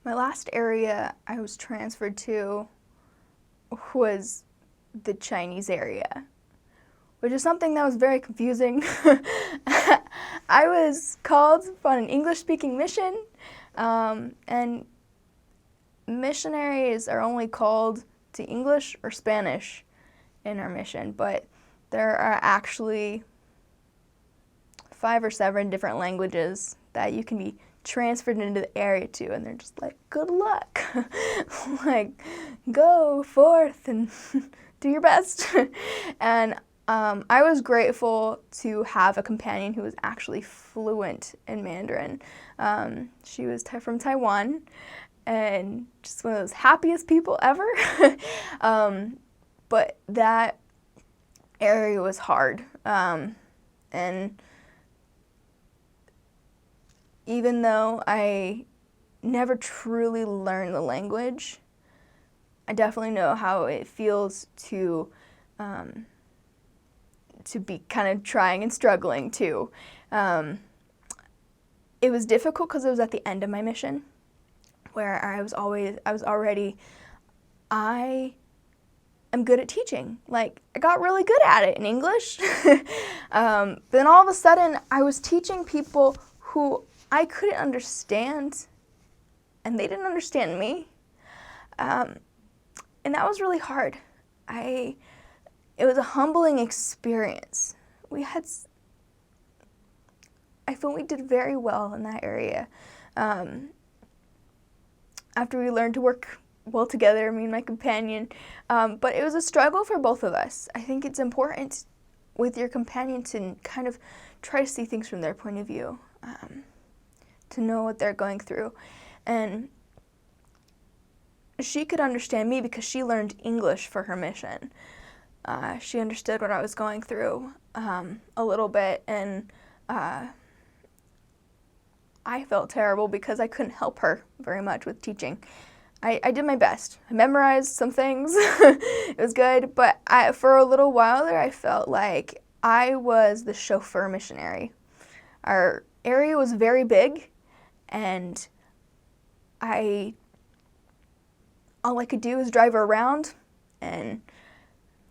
My last area I was transferred to was the Chinese area, which is something that was very confusing. I was called on an English-speaking mission, and missionaries are only called to English or Spanish in our mission, but there are actually 5 or 7 different languages that you can be transferred into the area to, and they're just like, good luck. Like, go forth and do your best. And I was grateful to have a companion who was actually fluent in Mandarin. She was from Taiwan, and just one of those happiest people ever. But that area was hard. And even though I never truly learned the language, I definitely know how it feels to be kind of trying and struggling too. It was difficult because it was at the end of my mission, where I am good at teaching. Like, I got really good at it in English. But then all of a sudden, I was teaching people who I couldn't understand, and they didn't understand me. And that was really hard. It was a humbling experience. I feel we did very well in that area. After we learned to work well together, me and my companion. But it was a struggle for both of us. I think it's important with your companion to kind of try to see things from their point of view, to know what they're going through. And she could understand me because she learned English for her mission. She understood what I was going through a little bit, and I felt terrible because I couldn't help her very much with teaching. I did my best. I memorized some things. It was good, but for a little while there, I felt like I was the chauffeur missionary. Our area was very big, and all I could do was drive her around and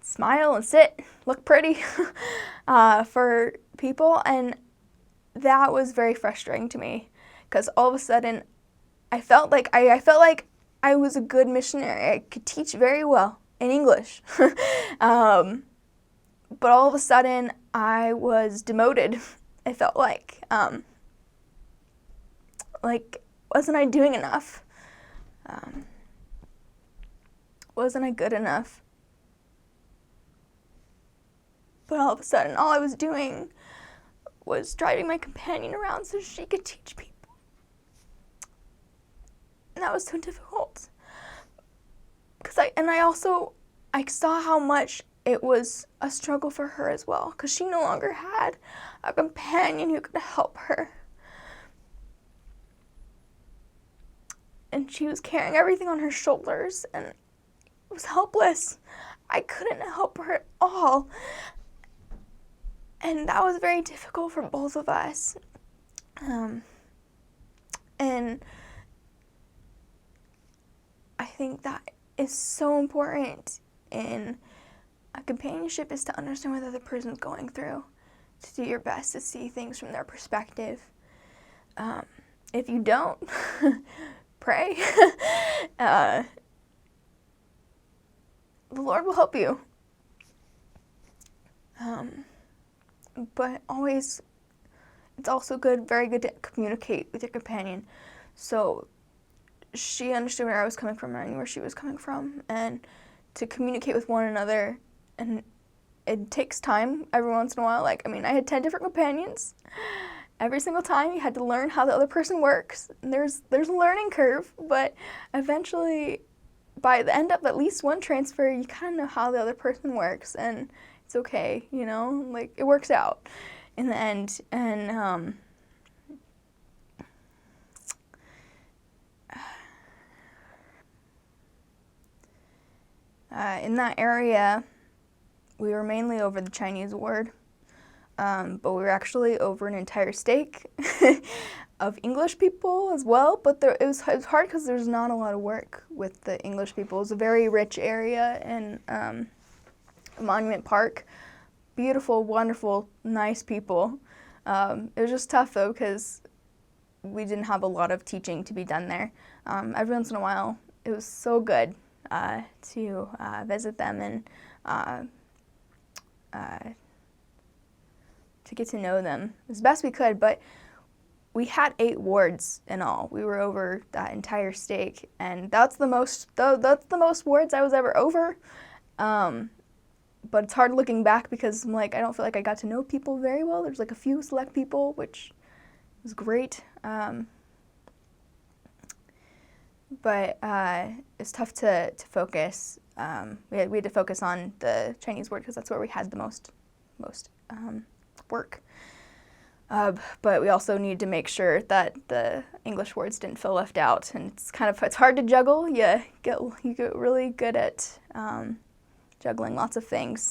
smile and sit, look pretty for people, and that was very frustrating to me because all of a sudden I felt like I was a good missionary. I could teach very well in English. But all of a sudden I was demoted. I felt like wasn't I doing enough? Wasn't I good enough? But all of a sudden all I was doing was driving my companion around so she could teach people. And that was so difficult. I saw how much it was a struggle for her as well, because she no longer had a companion who could help her. And she was carrying everything on her shoulders, and it was helpless. I couldn't help her at all. And that was very difficult for both of us. And I think that is so important in a companionship, is to understand what the other person's going through, to do your best to see things from their perspective. If you don't, pray. The Lord will help you. But always, it's also very good to communicate with your companion. So she understood where I was coming from, and I knew where she was coming from, and to communicate with one another. And it takes time every once in a while. I had 10 different companions. Every single time you had to learn how the other person works. And there's a learning curve, but eventually, by the end of at least one transfer, you kind of know how the other person works, and it's okay, it works out in the end. And in that area, we were mainly over the Chinese ward, but we were actually over an entire state. of English people as well, but it was hard because there's not a lot of work with the English people. It's a very rich area in Monument Park. Beautiful, wonderful, nice people. It was just tough though because we didn't have a lot of teaching to be done there. Every once in a while, it was so good to visit them and to get to know them as best we could, but we had 8 wards in all. We were over that entire stake, and that's the most wards I was ever over. But it's hard looking back because I'm like, I don't feel like I got to know people very well. There's like a few select people, which was great. But it's tough to focus. We had to focus on the Chinese ward because that's where we had the most work. But we also need to make sure that the English words didn't feel left out, and it's hard to juggle. You get really good at juggling lots of things.